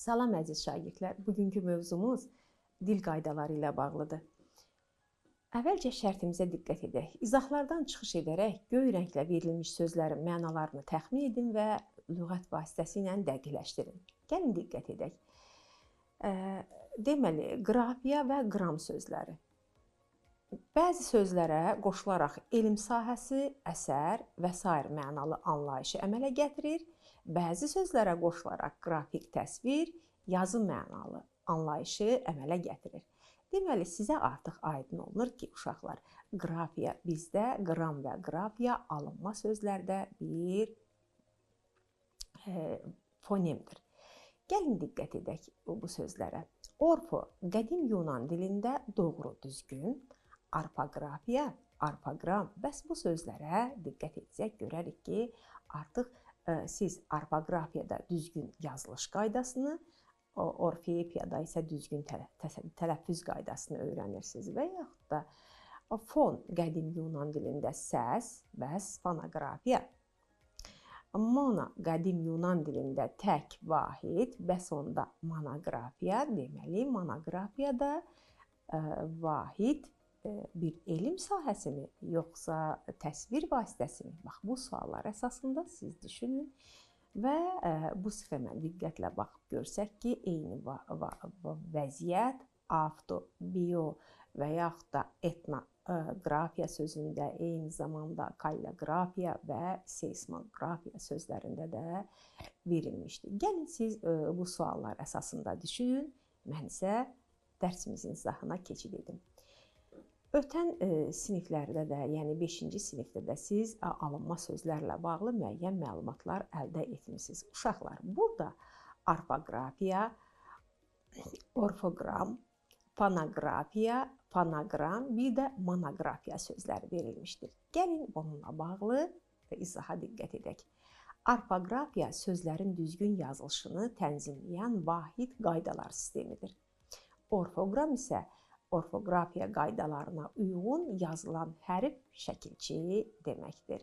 Salam əziz şagirdlər, bugünkü mövzumuz dil qaydaları ilə bağlıdır. Əvvəlcə şərtimizə diqqət edək. İzahlardan çıxış edərək göy rənglə verilmiş sözlərin mənalarını təxmin edin və lüğət vasitəsilə dəqiqləşdirin. Gəlin diqqət edək. Deməli, qrafiya və qram sözləri. Bəzi sözlərə qoşularaq elm sahəsi, əsər və sair mənalı anlayışı əmələ gətirir. Bəzi sözlərə qoşularaq qrafik təsvir, yazı mənalı anlayışı əmələ gətirir. Deməli, sizə artıq aydın olunur ki, uşaqlar, qrafiya bizdə qram və qrafiya alınma sözlərdə bir fonemdir. Gəlin diqqət edək bu sözlərə. Orfo, qədim Yunan dilində doğru, düzgün, arfoqrafiya, arfoqram. Bəs bu sözlərə diqqət etsək, görərik ki, artıq siz arfoqrafiyada düzgün yazılış qaydasını, orfeepiyada isə düzgün tələffüz qaydasını öyrənirsiniz və yaxud da fon, qədim Yunan dilində səs, bəs fonoqrafiya. Mono, qədim Yunan dilində tək, vahid, bəs onda monoqrafiya, deməli monoqrafiyada vahid bir elm sahəsimi, yoxsa təsvir vasitəsimi? Bax, bu suallar əsasında siz düşünün və bu sxemə diqqətlə baxıb görsək ki, eyni vəziyyət avto, bio və yaxud da etnoqrafiya sözündə, eyni zamanda kalligrafiya və seismoqrafiya sözlərində də verilmişdir. Gəlin siz bu suallar əsasında düşünün, mən isə dərsimizin izahına keçid edim. Ötən siniflərdə də, yəni 5-ci sinifdə də siz alınma sözlərlə bağlı müəyyən məlumatlar əldə etmişsiniz. Uşaqlar, burada arfoqrafiya, orfoqram, fonoqrafiya, fonoqram, bir də monoqrafiya sözləri verilmişdir. Gəlin bununla bağlı izaha diqqət edək. Arfoqrafiya sözlərin düzgün yazılışını tənzimləyən vahid qaydalar sistemidir. Orfoqram isə orfoqrafiya qaydalarına uyğun yazılan hərf şəkilçi deməkdir.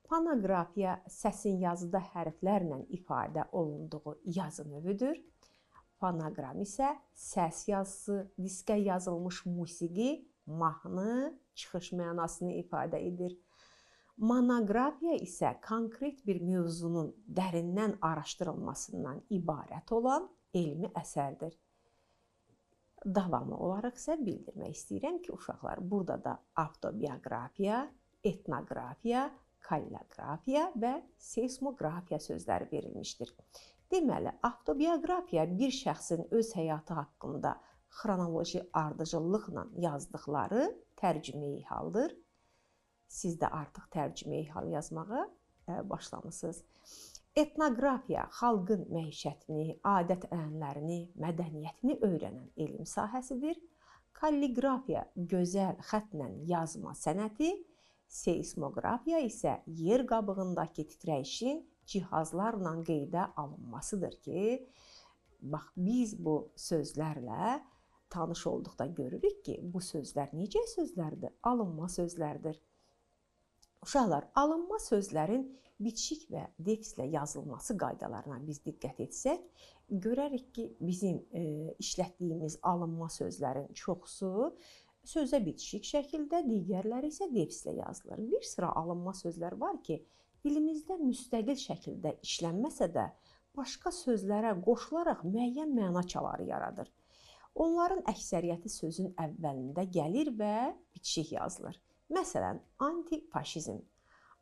Fonoqrafiya səsin yazıda hərflərlə ifadə olunduğu yazı növüdür. Fonoqram isə səs yazısı, diskə yazılmış musiqi, mahnı, çıxış mənasını ifadə edir. Monoqrafiya isə konkret bir mövzunun dərindən araşdırılmasından ibarət olan elmi əsərdir. Davamlı olaraq isə bildirmək istəyirəm ki, uşaqlar, burada da avtobioqrafiya, etnoqrafiya, kalligrafiya və seismoqrafiya sözləri verilmişdir. Deməli, avtobioqrafiya bir şəxsin öz həyatı haqqında xronoloji ardıcıllıqla yazdıqları tərcümeyi haldır. Siz də artıq tərcümeyi hal yazmağa başlamışsınız. Etnoqrafiya xalqın məişətini, adət-ənənlərini, mədəniyyətini öyrənən elm sahəsidir. Kalligrafiya gözəl xətlə yazma sənəti, seismoqrafiya isə yer qabığındakı titrəyişin cihazlarla qeydə alınmasıdır ki, bax, biz bu sözlərlə tanış olduqda görürük ki, bu sözlər necə sözlərdir? Alınma sözlərdir. Uşaqlar, alınma sözlərin bitişik və defislə yazılması qaydalarına biz diqqət etsək, görərik ki, bizim işlətdiyimiz alınma sözlərin çoxusu sözə bitişik şəkildə, digərləri isə defislə yazılır. Bir sıra alınma sözlər var ki, dilimizdə müstəqil şəkildə işlənməsə də, başqa sözlərə qoşularaq müəyyən məna çaları yaradır. Onların əksəriyyəti sözün əvvəlində gəlir və bitişik yazılır. Məsələn, antifaşizm,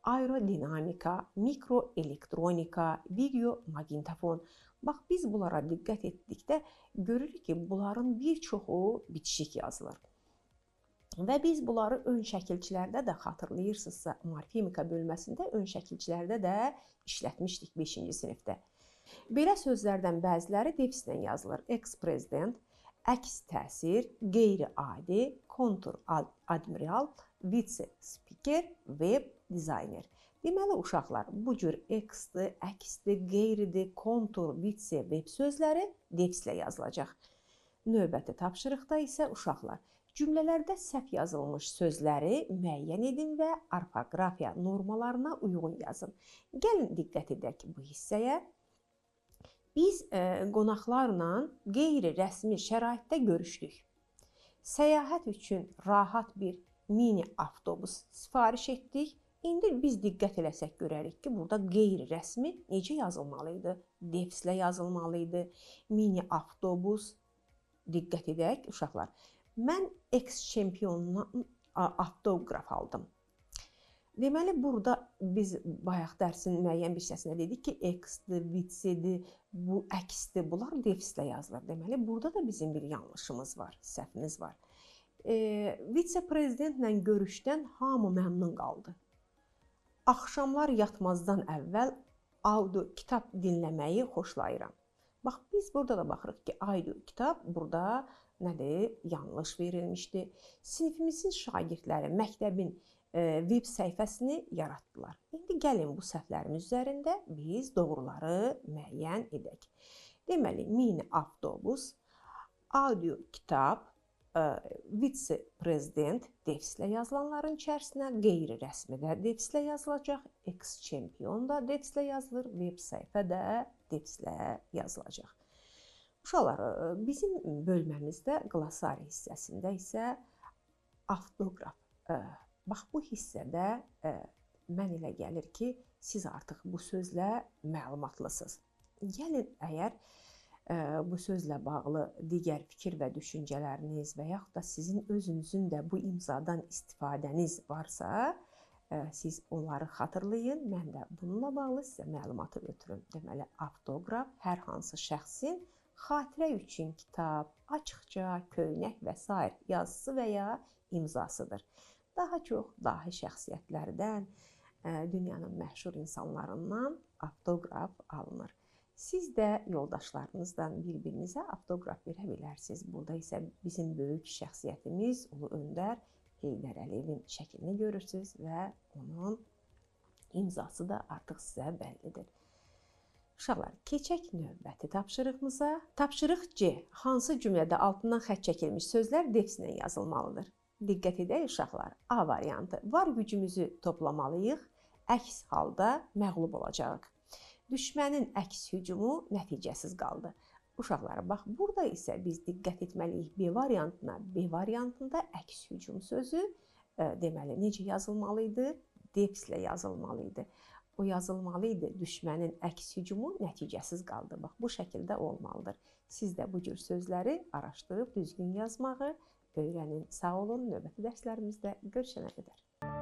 aerodinamika, mikroelektronika, video-maqnitofon. Bax, biz bunlara diqqət etdikdə görürük ki, bunların bir çoxu bitişik yazılır. Və biz bunları ön şəkilçilərdə də xatırlayırsınızsa, morfemika bölməsində ön şəkilçilərdə də işlətmişdik 5-ci sinifdə. Belə sözlərdən bəziləri defislə yazılır. Eks-prezident, əks təsir, qeyri-adi, kontur-admiral, vitse-spiker, web dizayner. Deməli, uşaqlar, bu cür eksdir, əksdir, qeyridir, kontur, vitse, web sözləri defislə yazılacaq. Növbəti tapşırıqda isə uşaqlar, cümlələrdə səhv yazılmış sözləri müəyyən edin və orfoqrafiya normalarına uyğun yazın. Gəlin diqqət edək bu hissəyə. Biz qonaqlarla qeyri-rəsmi şəraitdə görüşdük. Səyahət üçün rahat bir mini avtobus sifariş etdik. İndi biz diqqət eləsək görərik ki, burada qeyri-rəsmi necə yazılmalı idi? Devslə yazılmalı idi. Mini avtobus. Diqqət edək uşaqlar. Mən eks-çempionundan avtoqraf aldım. Deməli, burada biz bayaq dərsin müəyyən bir hissəsində dedik ki, eks-dir, vitse-dir, bu əksdir. Bunlar devslə yazılır. Deməli, burada da bizim bir yanlışımız var, səhvimiz var. Vitse-prezidentlə görüşdən hamı məmnun qaldı. Axşamlar yatmazdan əvvəl audio kitab dinləməyi xoşlayıram. Bax, biz burada da baxırıq ki, audio kitab burada nədir? Yanlış verilmişdi. Sinifimizin şagirdləri məktəbin web səhifəsini yaratdılar. İndi gəlin bu səhvlərimiz üzərində biz doğruları müəyyən edək. Deməli, mini avtobus, audio kitab, vitse-prezident devslə yazılanların içərisinə, qeyri-rəsmi də devslə yazılacaq, eks-çempion da devslə yazılır, web səhifə də devslə yazılacaq. Uşaqlar, bizim bölməmizdə qlosariya hissəsində isə avtoqraf. Bax, bu hissədə mən elə gəlir ki, siz artıq bu sözlə məlumatlısınız. Gəlin, əgər bu sözlə bağlı digər fikir və düşüncələriniz və yaxud da sizin özünüzün də bu imzadan istifadəniz varsa, siz onları xatırlayın. Mən də bununla bağlı sizə məlumatı ötürüm. Deməli, avtoqraf hər hansı şəxsin xatirə üçün kitab, açıqca, köynək və s. yazısı və ya imzasıdır. Daha çox dahi şəxsiyyətlərdən, dünyanın məşhur insanlarından avtoqraf alınır. Siz də yoldaşlarınızdan bir-birinizə avtoqraf verə bilərsiniz. Burada isə bizim böyük şəxsiyyətimiz Ulu Öndər Heydər Əliyevin şəklini görürsünüz və onun imzası da artıq sizə bəllidir. Uşaqlar, keçək növbəti tapşırığımıza. Tapşırıq C. Hansı cümlədə altından xətt çəkilmiş sözlər devslə yazılmalıdır? Diqqət edək uşaqlar. A variantı. Var gücümüzü toplamalıyıq, əks halda məğlub olacağıq. Düşmənin əks hücumu nəticəsiz qaldı. Uşaqlar, bax, burada isə biz diqqət etməliyik B variantına. B variantında əks hücum sözü deməli necə yazılmalı idi? Devslə yazılmalı idi. O yazılmalı idi, düşmənin əks hücumu nəticəsiz qaldı. Bax, bu şəkildə olmalıdır. Siz də bu cür sözləri araşdırıb düzgün yazmağı öyrənin. Sağ olun, növbəti dərslərimizdə görüşənə qədər.